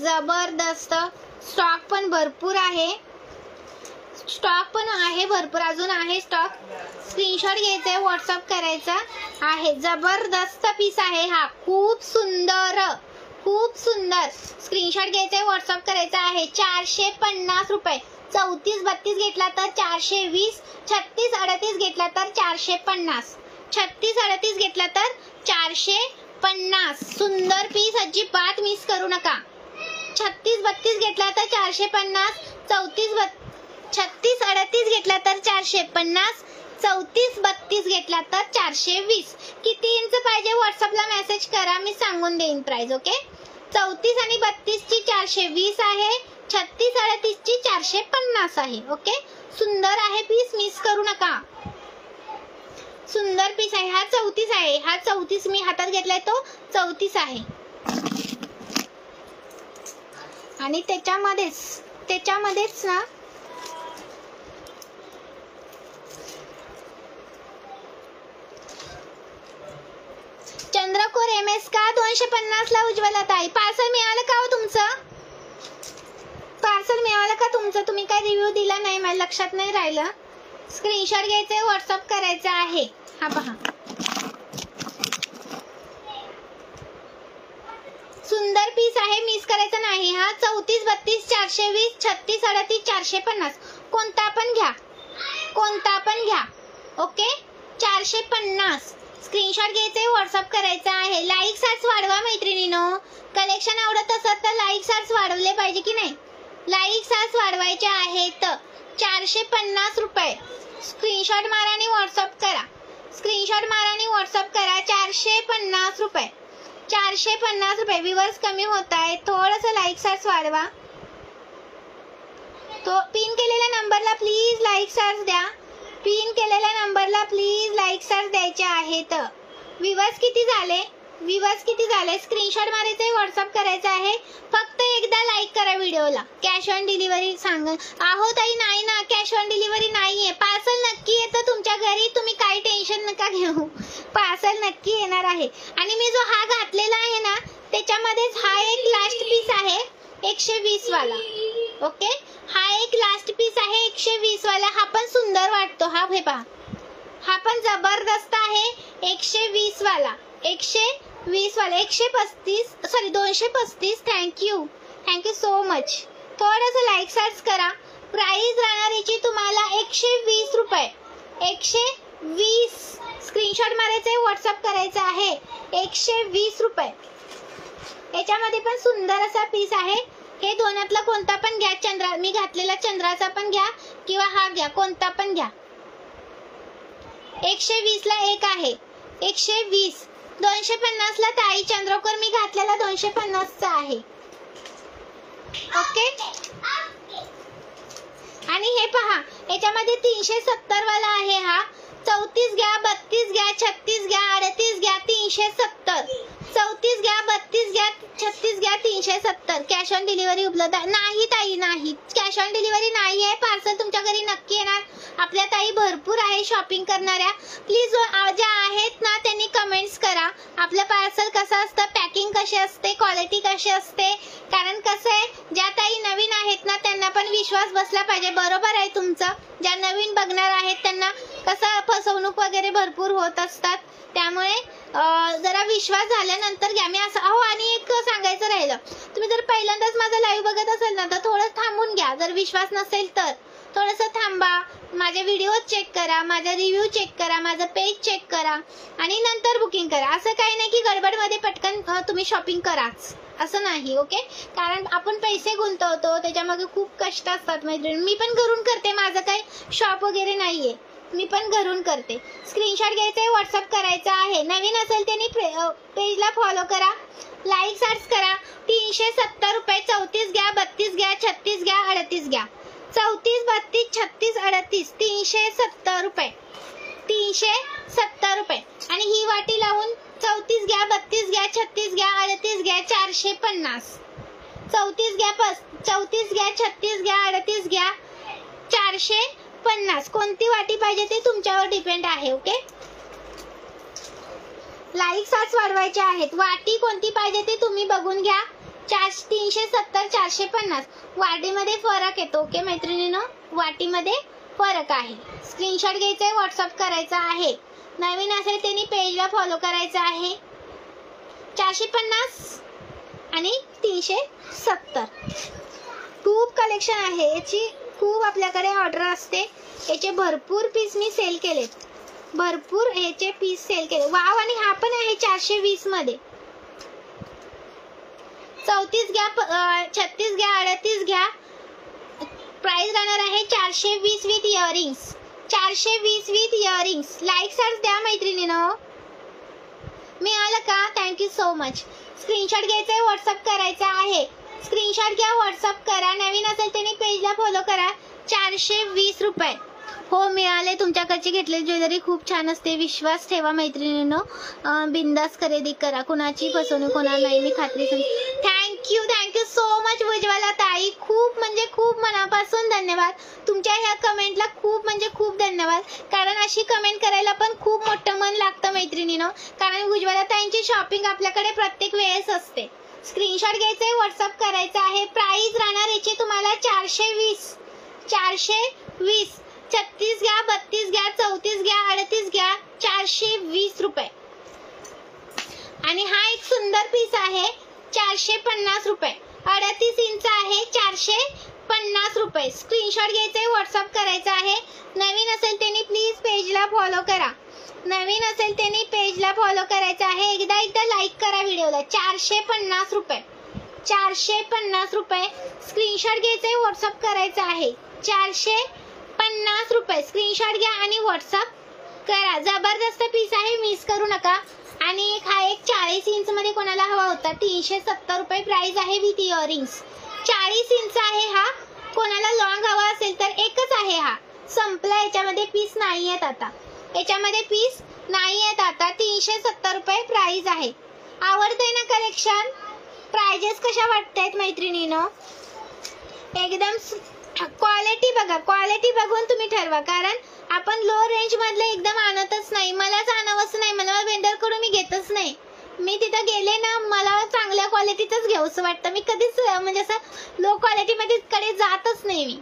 जबरदस्त स्टॉक पण भरपूर आहे, स्टॉक पण आहे भरपूर, अजून आहे स्टॉक. स्क्रीनशॉट घ्यायचा, व्हॉट्सअप करायचा आहे. जबरदस्त पीस आहे हा, खूप सुंदर खूप सुंदर. स्क्रीनशॉट घ्यायचा, व्हॉट्सअप करायचा आहे. 450 रुपये. 34-32 घेतला तर 420, 36-38 घेतला तर 450, 36-38 घेतला तर 450. सुंदर पीस, अजिबात मिस करू नका. 36-32 घेतला तर 450, 36-38 घेतला तर 450, 34-32 घेतला तर 420. किती इंच पाहिजे व्हॉट्सअपला मेसेज करा, मी सांगून देईन प्राइस. ओके. 34 आणि 32 ची 420 आहे, 36-38 ची 450 आहे. ओके. सुंदर आहे पीस, मिस करू नका. सुंदर पीस आहे हा. 34 आहे हा. 34 मी हातात घेतलाय तो 34 आहे. आणि त्याच्यामध्येच ना चंद्रकोर MS का 250 ला उज्ज्वला ताई. पार्सल मिळालं का हो तुमचं? पार्सल मिळालं का तुमचं? तुम्ही काय रिव्ह्यू दिला नाही, मला लक्षात नाही राहिलं. स्क्रीनशॉट घ्यायचा, व्हॉट्सअप करायचा आहे. हा पहा, सुंदर पीस आहे, मिस करायचा नाही हा. 34-32 420, 36-38 450. कोणता पण घ्या, कोणता पण घ्या. ओके. 450. स्क्रीनशॉट घ्यायचे, व्हॉट्सअप करायचा आहे. लाईक सार्स वाढवा मैत्रिणीनो. कलेक्शन आवडत असेल तर लाईक सार्स वाढवले पाहिजे की नाही? लाईक सार्स वाढवायचे आहेत. 450 रुपये. स्क्रीनशॉट मारा आणि व्हॉट्सअप करा. स्क्रीनशॉट मारा आणि व्हॉट्सअप करा. 450 रुपये. 450 रुपये. व्ह्यूअर्स कमी होत आहे, थोडंसं लाईक सार्स वाढवा. तो पिन केलेल्या नंबरला प्लीज लाईक सार्स द्या. पिन केलेल्या नंबरला प्लीज लाईक सार्स द्यायचे आहेत. व्ह्यूअर्स किती झाले? व्ह्यूअर्स किती झाले? स्क्रीनशॉट मारायचे, व्हॉट्सअप करायचं आहे. फक्त एकदा लाईक करा व्हिडिओला. कॅश ऑन डिलिव्हरी सांग. आहो ताई, नाही ना, कॅश ऑन डिलिव्हरी नाहीये. पार्सल नक्की येतं तुमच्या घरी, तुम्ही काही टेन्शन नका घेऊ. पार्सल नक्की येणार आहे. आणि मी जो हा घातलेला आहे ना, त्याच्यामध्येच हा एक लास्ट पीस आहे 120 वाला. ओके. हा एक लास्ट पीस आहे 120 वाला. हा पण सुंदर वाटतो. हा हे पहा, हा पण जबरदस्त आहे. 120 वाला, 120 वाला, 135 सॉरी 235. Thank you so much. थोडंसं लाईक सर्च करा. प्राइस राहणार याची तुम्हाला 120 रुपये. 120. स्क्रीनशॉट मारायचा, व्हॉट्सअप करायचा आहे. 120 रुपये. याच्यामध्ये पण सुंदर असा पीस आहे. हे दोनातला कोणता पण घ्या. चंद्रा, मी घातलेला चंद्राचा पण घ्या किंवा हा घ्या, कोणता पण घ्या. 120 ला एक आहे. 120. 250 ला ताई चंद्रकोर मी घातलेला 250 चा आहे. ओके. आणि हे पहा, याच्यामध्ये 370 वाला आहे हा. 34 घ्या, 32 घ्या, 36 घ्या, 38 घ्या, 370. 34 घ्या, 32 घ्या, 36 घ्या, 370. कॅश ऑन डिलिव्हरी उपलब्ध नाही ताई, नाही. कॅश ऑन डिलिव्हरी नाही आहे. पार्सल तुमच्या घरी नक्की येणार. आपल्या ताई भरपूर आहे शॉपिंग करणाऱ्या. प्लीज ज्या आहेत ना त्यांनी कमेंट्स करा. आपलं पार्सल कसं असतं, पॅकिंग कशी असते, क्वालिटी कशी असते. कारण कसं आहे, ज्या ताई नवीन आहेत ना त्यांना पण विश्वास बसला पाहिजे. बरोबर आहे तुमचं. ज्या नवीन बघणार आहेत त्यांना कसं फसवणूक वगैरे भरपूर होत असतात. त्यामुळे जरा विश्वास झाल्यानंतर घ्या. मी असं आणि एक सांगायचं राहिलं, तुम्ही जर पहिल्यांदाच माझा लाईव्ह बघत असाल ना तर थोडं थांबून घ्या. जर विश्वास नसेल तर थोडंसं थांबा, माझे व्हिडिओ चेक करा, माझा रिव्ह्यू चेक करा, माझं पेज चेक करा आणि नंतर बुकिंग करा. असं काही नाही की गडबडमध्ये पटकन तुम्ही शॉपिंग कराच, असं नाही. ओके. कारण आपण पैसे गुंतवतो, त्याच्यामागे खूप कष्ट असतात मैत्रिणी. मी पण घरून करते, माझं काही शॉप वगैरे नाहीये, मी पण घरून करते. स्क्रीनशॉट घ्यायचा, व्हॉट्सअप करायचा आहे. नवीन असेल त्यांनी पेजला फॉलो करा, लाईक सर्च करा. 370 रुपये. 34 घ्या, 32 घ्या, 36 घ्या, 38 घ्या. 34, 32, 36, 38. 370 रुपये. 370 रुपये. आणि ही वाटी लावून 34 घ्या, 32 घ्या, 36 घ्या, 38 घ्या, 450. 34 घ्या, 34 घ्या, 36 घ्या, 38 घ्या, 450. कोणती वाटी पाहिजे ते तुमच्यावर डिपेंड आहे. ओके. लाईक साच वाढवायचे आहेत. वाटी कोणती पाहिजे ते तुम्ही बघून घ्या. 370 450 वाटीमध्ये फरक येतो. ओके मैत्रिणींनो, वाटीमध्ये फरक आहे. स्क्रीनशॉट घ्यायचा आहे, व्हॉट्सअप करायचा आहे. नवीन असेल त्यांनी पेजला फॉलो करायचं आहे. 450 आणि 370 खूप कलेक्शन आहे याची, खूप आपल्याकडे ऑर्डर असते. याचे भरपूर पीस मी सेल केलेत, भरपूर याचे पीस सेल केले. वाव, आणि हा पण आहे 420 मध्ये. 34 घ्या, 36 घ्या, 38 घ्या. प्राइस राहणार आहे 420 with earrings. 420 with earrings. Like search द्या मैत्रिणींनो. मिळालं का? Thank you so much. स्क्रीनशॉट घ्यायचा आहे, व्हॉट्सअप करायचा आहे. स्क्रीनशॉट घ्या, व्हॉट्सअप करा. नवीन असेल त्यांनी पेजला फॉलो करा. 420 रुपये. हो मिळाले. तुमच्याकडची घेतलेली ज्वेलरी खूप छान असते, विश्वास ठेवा मैत्रिणींनो. बिंदास खरेदी करा, कुणाची फसवणूक होणार नाही, मी खात्री सांगते. थँक्यू सो मच उज्ज्वला ताई. खूप म्हणजे खूप मनापासून धन्यवाद. तुमच्या ह्या कमेंटला खूप म्हणजे खूप धन्यवाद. कारण अशी कमेंट करायला पण खूप मोठं मन लागतं मैत्रिणींनो. कारण उज्ज्वला ताईंची शॉपिंग आपल्याकडे प्रत्येक वेळेस असते. स्क्रीनशॉट घ्यायचा आहे, व्हॉट्सअप करायचा आहे. प्राइस राहणार याची तुम्हाला 420. 36 घ्या, 32 घ्या, 34 घ्या, 38 घ्या. 420 रुपये. आणि हा एक सुंदर पीस आहे 450 रुपये. 38 इंच आहे 450 रुपये. स्क्रीनशॉट घ्यायचा आहे, व्हॉट्सअप करायचा आहे. नवीन असेल त्यांनी प्लीज पेजला फॉलो करा. नवीन असेल त्यांनी पेजला फॉलो करायचं आहे. एकदा लाईक करा व्हिडिओला. 450 रुपये. 450 रुपये. स्क्रीनशॉट घ्यायचा आहे, व्हॉट्सअप करायचा आहे. 450 रुपये. स्क्रीनशॉट घ्या आणि व्हॉट्सअप करा. जबरदस्त पीस आहे, मिस करू नका. आणि हा एक 40 इंच मध्ये कोणाला हवा होता, 370 रुपये प्राइस आहे विथ इयरिंग्स. 40 इंच आहे हा. कोणाला लॉंग हवा असेल तर एकच आहे हा, संपला. याच्यामध्ये पीस नाही आहेत आता, याच्यामध्ये पीस नाही आहेत आता. 370 रुपये प्राइस आहे. आवडतंय ना कलेक्शन? प्राइजेस कशा वाटतायत मैत्रिणींनो? एकदम क्वालिटी बघा, क्वालिटी बघून तुम्ही ठरवा. कारण आपण लो रेंज मधले एकदम आणतच नाही. मलाच आणावंच नाही, मला वेंडर कडून मी घेतच नाही. मी तिथं गेले ना, मला चांगल्या क्वालिटीचंच घेऊसं वाटतं. मी कधीच म्हणजे असं लो क्वालिटी मध्ये कडे जातच नाही मी.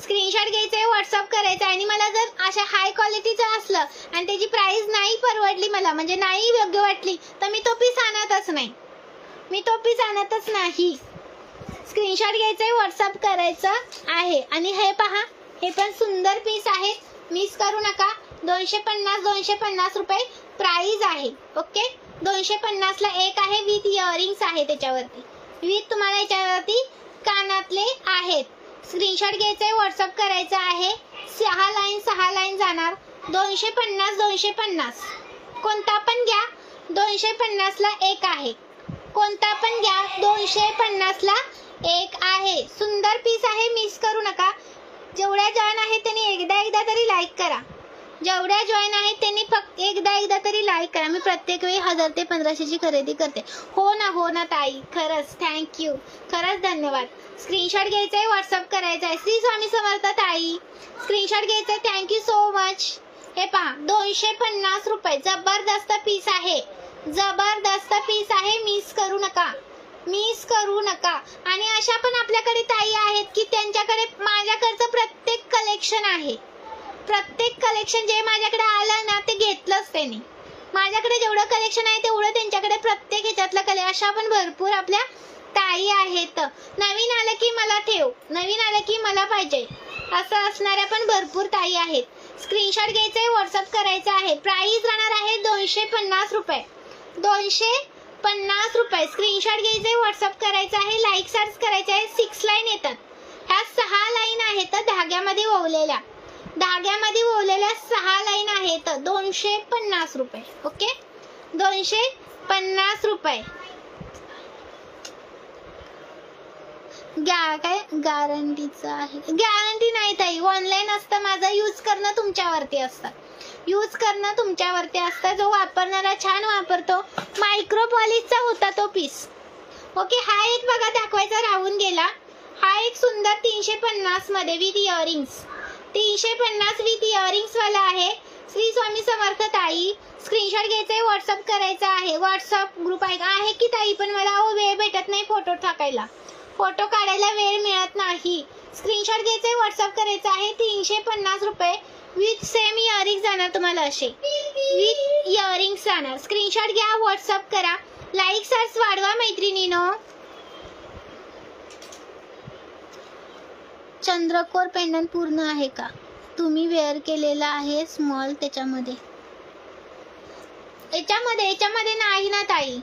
स्क्रीनशॉट घ्यायचा आहे, व्हॉट्सअप करायचा. आणि मला जर अशा हाय क्वालिटीचं असलं आणि त्याची प्राइस नाही परवडली, मला म्हणजे नाही योग्य वाटली, तर मी तो पीस आणतच नाही. स्क्रीनशॉट घ्यायचा आहे, व्हॉट्सअप करायचं आहे. आणि हे पहा, हे पण सुंदर पीस आहे, मिस करू नका. 250 रुपये प्राइस आहे. ओके, 250 ला एक आहे विथ इयरिंग्स आहे. त्याच्यावरती विथ तुम्हाला याच्यावरती कानातले आहेत. स्क्रीनशॉट घ्यायचा आहे, व्हॉट्सअप करायचा आहे. 6 लाईन जाणार. 250 कोणता पण घ्या. 250 ला एक आहे. कोणता पण घ्या, 250 ला एक आहे. सुंदर पीस आहे, मिस करू नका. जेवढ्या जॉईन आहेत त्यांनी एकदा तरी लाईक करा. जेवढ्या जॉईन आहेत त्यांनी फक्त एकदा तरी लाईक करा. मी प्रत्येक वेळी 1000 ते 1500 ची खरेदी करते. हो ना ताई, खरंच थँक्यू, खरंच धन्यवाद. स्क्रीनशॉट घ्यायचा आहे, व्हॉट्सअप करायचा आहे. श्री स्वामी समर्थ ताई. स्क्रीनशॉट घ्यायचा आहे, थँक्यू सो मच. हे पहा, 250 रुपये. जबरदस्त पीस आहे, जबरदस्त पीस आहे. मिस करू नका. आणि अशा पण आपल्याकडे ताई आहेत की त्यांच्याकडे माझ्याकडचं प्रत्येक कलेक्शन आहे. प्रत्येक कलेक्शन जे माझ्याकडे आलं ना, ते घेतलंच त्यांनी. माझ्याकडे जेवढं कलेक्शन आहे तेवढं त्यांच्याकडे प्रत्येक ह्याच्यातलं कलेक्शन. अशा पण भरपूर आपल्या ताई आहेत. नवीन आलं की मला ठेव, नवीन आलं की मला पाहिजे, असं असणाऱ्या पण भरपूर ताई आहेत. स्क्रीनशॉट घ्यायचा आहे, व्हॉट्सअप करायचा आहे. प्राइस राहणार आहे 250 रुपये. 250 रुपये. स्क्रीनशॉट घ्यायचा आहे, व्हॉट्सअप करायचा आहे. लाईक सर्च करायचं आहे. 6 लाईन येतात. ह्या 6 लाईन आहेत धाग्यामध्ये ओवलेल्या. 6 लाईन आहेत. 250 रुपये. ओके, 250 रुपये. काय गॅरंटीचं आहे? गॅरंटी नाही ताई, ऑनलाईन असतं माझं. यूज करणं तुमच्यावरती असतं. जो वापरणारा छान वापरतो. मायक्रो पॉलिशचा होता तो पीस. ओके, हा एक बघा दाखवायचा राहून गेला. हा एक सुंदर 350 मध्ये विथ इयरिंग्स. 350 विथ इयरिंग्स वाला आहे. श्री स्वामी समर्थ ताई. स्क्रीनशॉट घ्यायचा आहे, व्हॉट्सअप करायचा आहे. व्हॉट्सअप ग्रुप आहे की ताई, पण मला वेळ भेटत नाही फोटो टाकायला, फोटो काढायला वेळ मिळत नाही. स्क्रीनशॉट घ्यायचा आहे, व्हॉट्सअप करायचा आहे. 350 रुपये विथ सेम इयरिंग जाणार तुम्हाला, असे विथ इयरिंग जाणार. स्क्रीनशॉट घ्या, व्हॉट्सअप करा. लाईक सर्च वाढवा मैत्रिणीनो. चंद्रकोर पेंडंट पूर्ण आहे का? तुम्ही वेअर केलेला आहे स्मॉल त्याच्यामध्ये. याच्यामध्ये नाही ना ताई.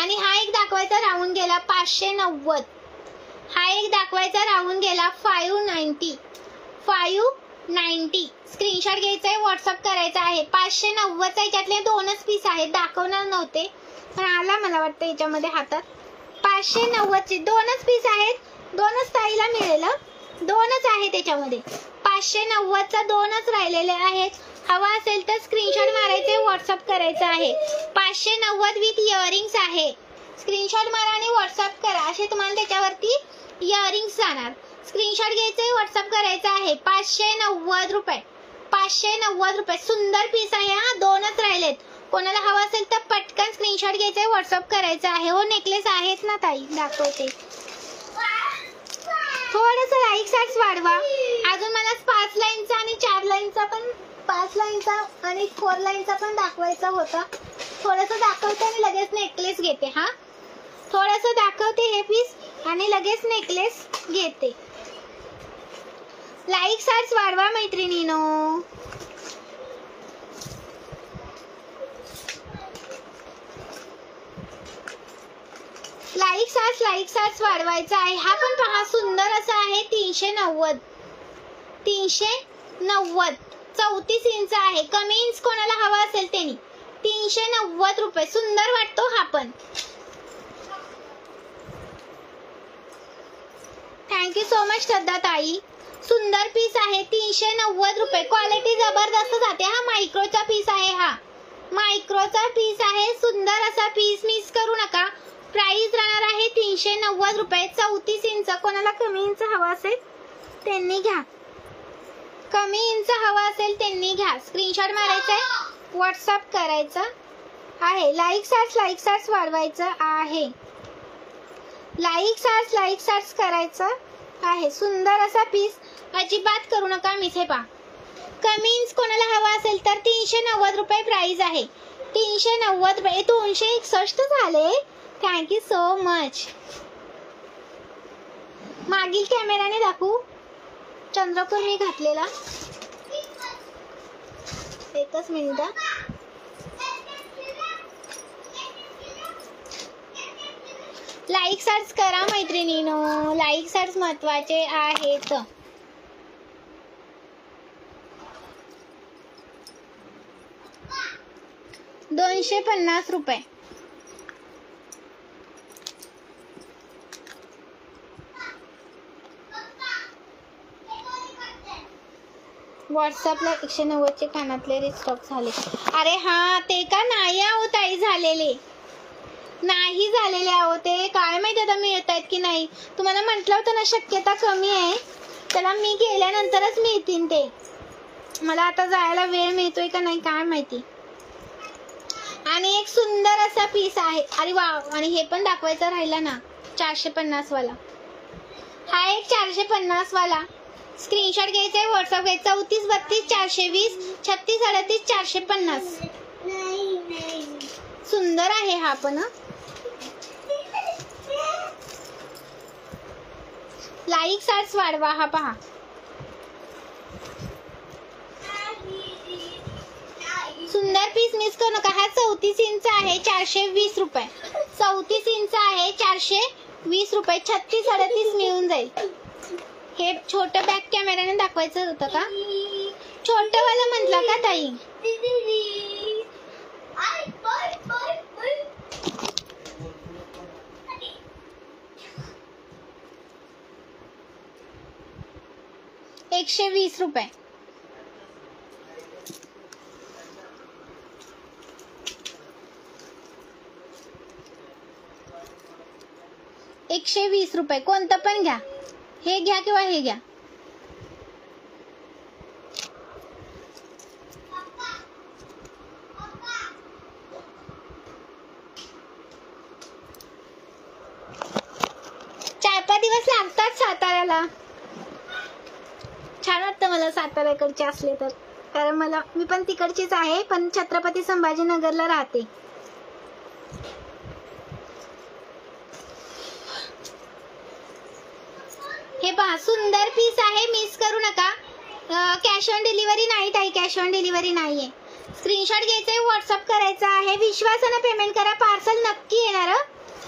आणि हा एक दाखवायचा राहून गेला 590. हा एक दाखवायचा राहून गेला 590. स्क्रीनशॉट घ्यायचा आहे, व्हॉट्सअप करायचा आहे. 590चा याच्यातले 2च पीस आहेत, दाखवणार नव्हते पण आला मला वाटतं याच्यामध्ये हातात. 590चे 2च पीस आहेत, 2च ताईला मिळेल, 2च आहे त्याच्यामध्ये. 590चा 2च राहिलेले आहेत. हवा असेल तर स्क्रीनशॉट मारायचे, व्हॉट्सअप करायचं आहे. 590 विथ इयरिंग्स आहे. स्क्रीनशॉट मारा आणि व्हॉट्सअप करा, असे तुम्हाला त्याच्यावरती इयरिंग्स जाणार. स्क्रीनशॉट घ्यायचे, व्हॉट्सअप करायचं आहे. 590 रुपये, 590 रुपये. सुंदर पीस आहे हा, 2च राहिलेत. कोणाला हवा असेल तर पटकन स्क्रीनशॉट घ्यायचा, व्हॉट्सअप करायचा आहे. हो नेकलेस आहेत ना ताई, दाखवते. थोडंसं लाईक सार्ट्स वाढवा. अजून मला 5 लाईनचा आणि 4 लाईनचा पण, 5 लाईनचा आणि 4 लाईनचा पण दाखवायचा होता. थोडंसं दाखवते आणि लगेच नेकलेस घेते. हा थोडंसं दाखवते हे पीस आणि लगेच नेकलेस घेते. लाईक सार्ट्स वाढवा मैत्रिणीनो. लाईक सार्ट्स वाढवायचा आहे. हा पण पहा सुंदर असा आहे. 390 34 इंच आहे. कमी इंच कोणाला हवा असेल त्यांनी. 390 रुपये. सुंदर वाटतो हा पण. थँक्यू सो मच श्रद्धा ताई. सुंदर पीस आहे. 390 रुपये. क्वालिटी जबरदस्त जाते. हा मायक्रोचा पीस आहे. हा मायक्रोचा पीस आहे. सुंदर असा पीस, मिस करू नका. प्राइस राहणार आहे 390 रुपये. 34 इंच. कोणाला कमी इंच हवा असेल त्यांनी घ्या, कमी इंच हवा असेल त्यांनी घ्या. स्क्रीनशॉट मारायचा आहे, व्हॉट्सअप करायचा आहे. लाईक सार्ट्स वाढवायचं आहे. लाईक सार्ट्स करायचं आहे. सुंदर असा पीस, अजिबात करू नका मिस. हे पहा, कमी इंच कोणाला हवा असेल तर 390 रुपये प्राइस आहे. 390 रुपये. 261 झाले. Thank you so much. मागील कॅमेराने दाखवू. चंद्रकोर मी घातलेला. एकच मिनिट. लाईक सार्ट्स करा मैत्रिणीनो. लाईक सार्ट्स महत्वाचे आहेत. $250 रुपये. व्हॉट्सअपला 190चे कानातले रिस्टॉक झाले. अरे हा ते का नाही आहो ताई झालेले, नाही झालेले आहो ते. काय माहिती आता मिळत आहेत की नाही. तुम्हाला म्हटलं होतं ना शक्यता कमी आहे, त्याला मी गेल्यानंतरच मिळतील ते. मला आता जायला वेळ मिळतोय का नाही काय माहिती. आणि एक सुंदर असा पीस आहे. अरे वा. आणि हे पण दाखवायचं राहिला ना, 450 वाला. हा एक 450 वाला. स्क्रीनशॉट घ्यायचा आहे, व्हॉट्सअप घ्यायचा. 34 32 420 36 38 450. सुंदर आहे हा पण. लाईक सार्ट्स वाढवा. हा पहा, सुंदर पीस मिस करू नका. हा 34 इंच आहे. 420 रुपये. 34 इंच आहे. 420 रुपये. 36 38 मिळून जाईल. हे छोटं बॅक कॅमेराने दाखवायचं होतं का? छोटं वाला म्हटलं का ताई? $120 रुपये. $120. कोणतं पण घ्या, हे घ्या किंवा हे घ्या. 4-5 दिवस लागतात साताऱ्याला. छान वाटतं मला साताऱ्याकडचे असले तर, कारण मी पण तिकडचीच आहे, पण छत्रपती संभाजीनगरला राहते. हे पहा सुंदर पीस आहे, मिस करू नका. कॅश ऑन डिलिव्हरी नाही ताई, कॅश ऑन डिलिव्हरी नाहीये. स्क्रीनशॉट घ्यायचंय, व्हॉट्सअप करायचा आहे. विश्वासानं पेमेंट करा. पार्सल नक्की येणार,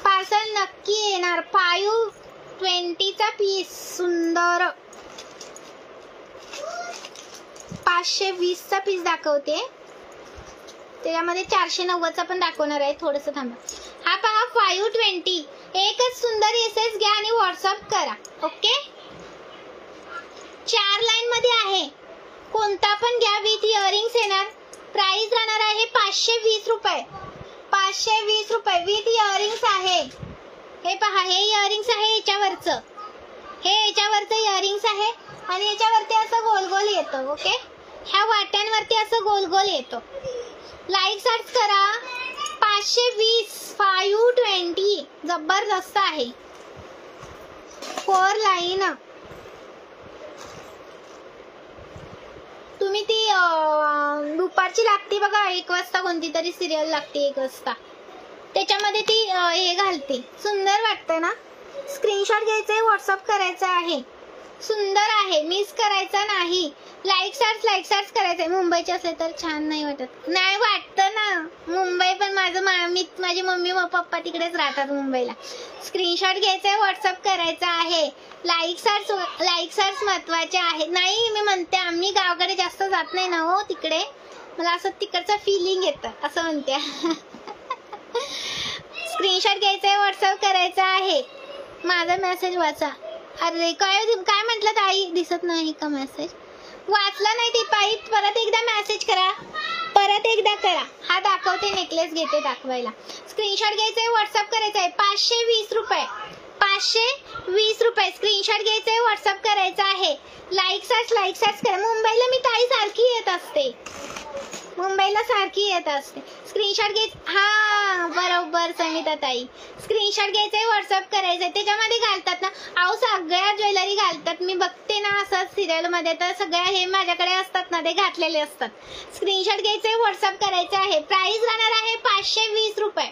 पार्सल नक्की येणार. 520चा पीस सुंदर. 520चा पीस दाखवते, त्याच्यामध्ये 490चा पण दाखवणार आहे. थोडंसं थांबा. हा पहा 520. एकच सुंदर एसएस घ्या आणि व्हॉट्सअप करा. ओके, 4 लाईन मध्ये आहे. कोणता पण घ्या, विथ इयरिंग्स येणार. प्राइस राहणार आहे 520 रुपये. 520 रुपये विथ इयरिंग्स आहे. हे पहा, हे इयरिंग्स आहे याच्यावरचं, हे याच्यावरचं इयरिंग्स आहे आणि याच्यावरती असं गोल गोल येतं. ओके, ह्या वाट्यांवरती असं गोल गोल येतं. लाईक सर्च करा. 520 520 जबरदस्त आहे. 4 लाईन. तुम्ही ती दुपारची लागते बघा, 1 वाजता कोणती तरी सिरियल लागते 1 वाजता, त्याच्यामध्ये ती हे घालते. सुंदर वाटतं ना. स्क्रीनशॉट घ्यायचंय, व्हॉट्सअप करायचा आहे. सुंदर आहे, मिस करायचा नाही. लाईक सर्च करायचंय. मुंबईचे असले तर छान नाही वाटत. नाही वाटतं ना, मुंबई पण माझी मम्मी व पप्पा तिकडेच राहतात मुंबईला. स्क्रीनशॉट घ्यायचंय, व्हॉट्सअप करायचा आहे. लाईक सर्च महत्वाचे आहे. नाही, मी म्हणते आम्ही गावाकडे जास्त जात नाही ना हो तिकडे, मला असं तिकडचं फिलिंग येतं असं म्हणते. स्क्रीनशॉट घ्यायचंय, व्हॉट्सअप करायचा आहे. माझा मेसेज वाचा. अरे काय म्हटलं ताई, दिसत नाही का मेसेज? वाचला नाही ते पायी. परत एकदा मेसेज करा, परत एकदा करा. हा दाखवते, नेकलेस घेते दाखवायला. स्क्रीनशॉट घ्यायचंय, व्हॉट्सअप करायचंय. 520 रुपये. 520 रुपये. स्क्रीनशॉट घ्यायचंय, व्हॉट्सअप करायचं आहे. लाईक सर्च करा. मुंबईला मी ताई सारखी येत असते, मुंबईला सारखी येत असते. स्क्रीनशॉट घ्यायचं. हा बरोबर समिता ताई. स्क्रीनशॉट घ्यायचंय, व्हॉट्सअप करायचंय. त्याच्यामध्ये घालतात ना, अहो सगळ्या ज्वेलरी घालतात. मी बघते ना असं सिरियल मध्ये, तर सगळ्या हे माझ्याकडे असतात ना, ते घातलेले असतात. स्क्रीनशॉट घ्यायचंय, व्हॉट्सअप करायचं आहे. प्राइस राहणार आहे 520 रुपये.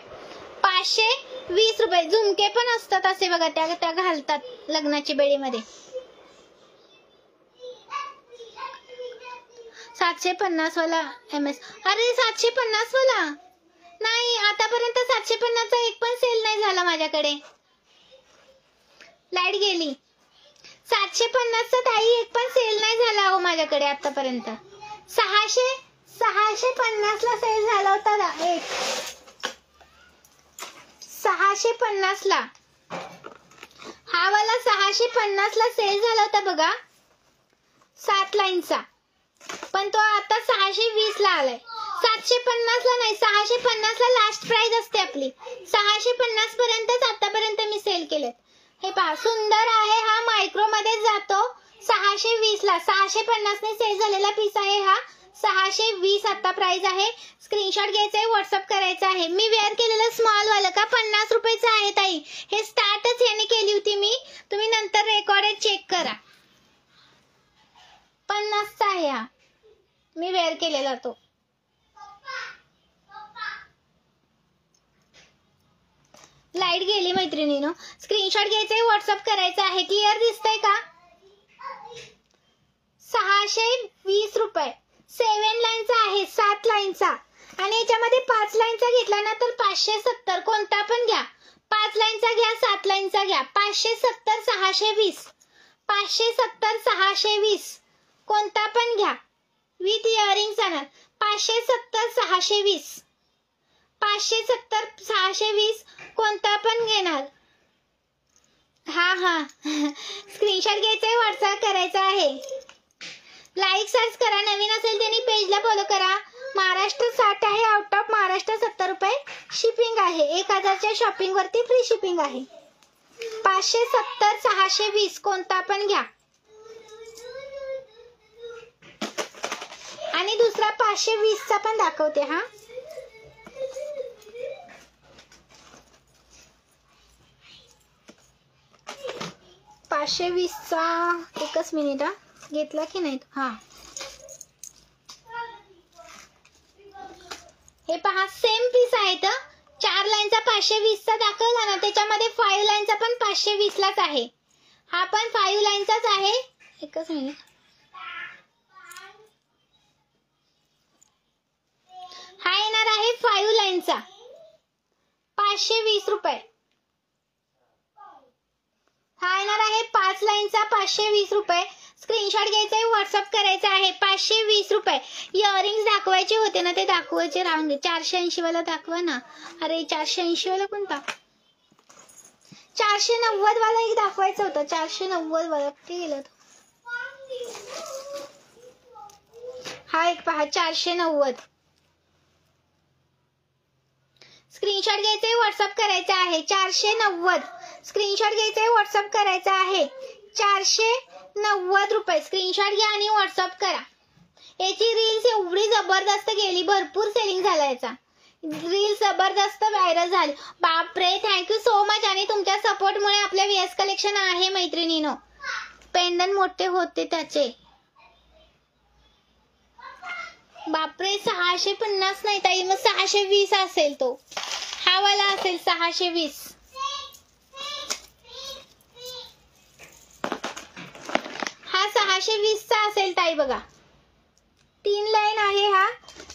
520 रुपये. झुमके पण असतात असे बघा, त्या घालतात लग्नाची बेडीमध्ये. 750 वाला MS. अरे 750 वाला नाही, आतापर्यंत 750 चा एक पण सेल नाही झाला माझ्याकडे. लाईट गेली. 750 चा ताई एक पण सेल नाही झाला हो माझ्याकडे आतापर्यंत. 650 ला सेल झाला होता ना एक. 650 ला हा वाला 650 ला सेल झाला होता बघा, 7 लाईनचा. पण तो आता 620 ला आलाय. 750 ला नाही, 650 ला लास्ट प्राइस असते आपली. 650 पर्यंतच आतापर्यंत मी सेल केलेत. हे पहा, सुंदर आहे. हा मायक्रो मध्ये जातो. 620 ला. 650 ने सेल झालेला पीस आहे हा. 620 आता प्राइस आहे. स्क्रीनशॉट घ्यायचा आहे, व्हॉट्सअप करायचा आहे. मी वेअर केलेलं स्मॉल वाला का 50 रुपयाचं आहे ताई. हे स्टार्टच याने केली होती मी, तुम्ही नंतर रेकॉर्डेड चेक करा. 50 चा आहे हा, मी वेअर केलेला तो. लाईट गेली मैत्रिणीनो. स्क्रीनशॉट घ्यायचंय, व्हॉट्सअप करायचा आहे. क्लिअर दिसतंय का? 620 रुपये. 7 लाईनचा आहे, 7 लाईनचा. आणि याच्यामध्ये 5 लाईनचा घेतला ना तर 570. कोणता पण घ्या, 5 लाईनचा घ्या, 7 लाईनचा घ्या. 570 620. 570 620 कोणता पण घ्या, विथ इयरिंग्स येणार. 570 620. 570 620 कोणता पण घेणार. हा स्क्रीनशॉट घ्यायचा आहे, व्हॉट्सअप करायचा आहे. लाईक सर्च करा. नवीन असेल त्यांनी पेजला फॉलो करा. महाराष्ट्र 60 आहे, आउट ऑफ महाराष्ट्र 70 रुपये शिपिंग आहे. 1000च्या शॉपिंग वरती फ्री शिपिंग आहे. 570 620 कोणता पण घ्या. आणि दुसरा 520 चा पण दाखवते. हा 520चा 1 मिनिट हा, घेतला की नाही हा. हे पहा सेम पीस आहेत. 4 लाईनचा 520चा दाखवला ना, त्याच्यामध्ये 5 लाईनचा पण 520लाच आहे. हा पण 5 लाईनचाच आहे. 1 मिनिट. हा येणार आहे 5 लाईनचा 520 रुपये. हा येणार आहे 5 लाईनचा 520 रुपये. स्क्रीनशॉट घ्यायचा आहे, व्हॉट्सअप करायचा आहे. 520 रुपये. इयरिंग्स दाखवायचे होते ना, ते दाखवायचे राहून गे. 480 वाला दाखवा ना. अरे 480 वाला कोणता? 490 वाला एक दाखवायचं होतं. 490 वाला कुठे गेलं? हा एक पहा 490. स्क्रीनशॉट घ्यायचे, व्हॉट्सअप करायचा आहे. 490. स्क्रीनशॉट घ्यायचे, व्हॉट्सअप करायचा आहे. 490 रुपये. स्क्रीनशॉट घ्या आणि व्हॉट्सअप करा. याची रील्स एवढी जबरदस्त गेली, भरपूर सेलिंग झाला याचा. रील्स जबरदस्त व्हायरल झाली. बापरे, थँक्यू सो मच. आणि तुमच्या सपोर्टमुळे आपल्या VS कलेक्शन आहे मैत्रिणीनो. पेंडन मोठे होते त्याचे. बापरे, 650 नाही ताई, मग 620 असेल तो. हा वाला असेल 620. हा 620चा असेल ताई बघा. 3 लाईन आहे हा.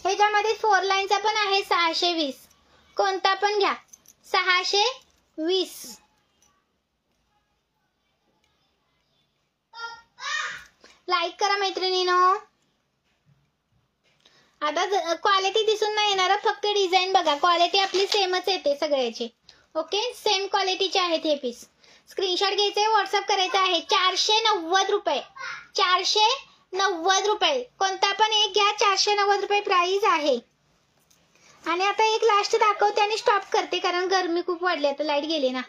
ह्याच्यामध्ये 4 लाईनचा पण आहे 620. कोणता पण घ्या 620. लाईक करा मैत्रिणीनो. आता क्वालिटी दिसून नाही येणार, फक्त डिझाईन बघा. क्वालिटी आपली सेमच येते सगळ्याची. ओके, सेम क्वालिटीचे आहेत हे पीस. स्क्रीनशॉट घ्यायचे, व्हॉट्सअप करायचा आहे. 490 रुपये. 490 रुपये. कोणता पण एक घ्या. 490 रुपये प्राइस आहे. आणि आता एक लास्ट दाखवते आणि स्टॉप करते, कारण गरमी खूप वाढली. आता लाईट गेली ना.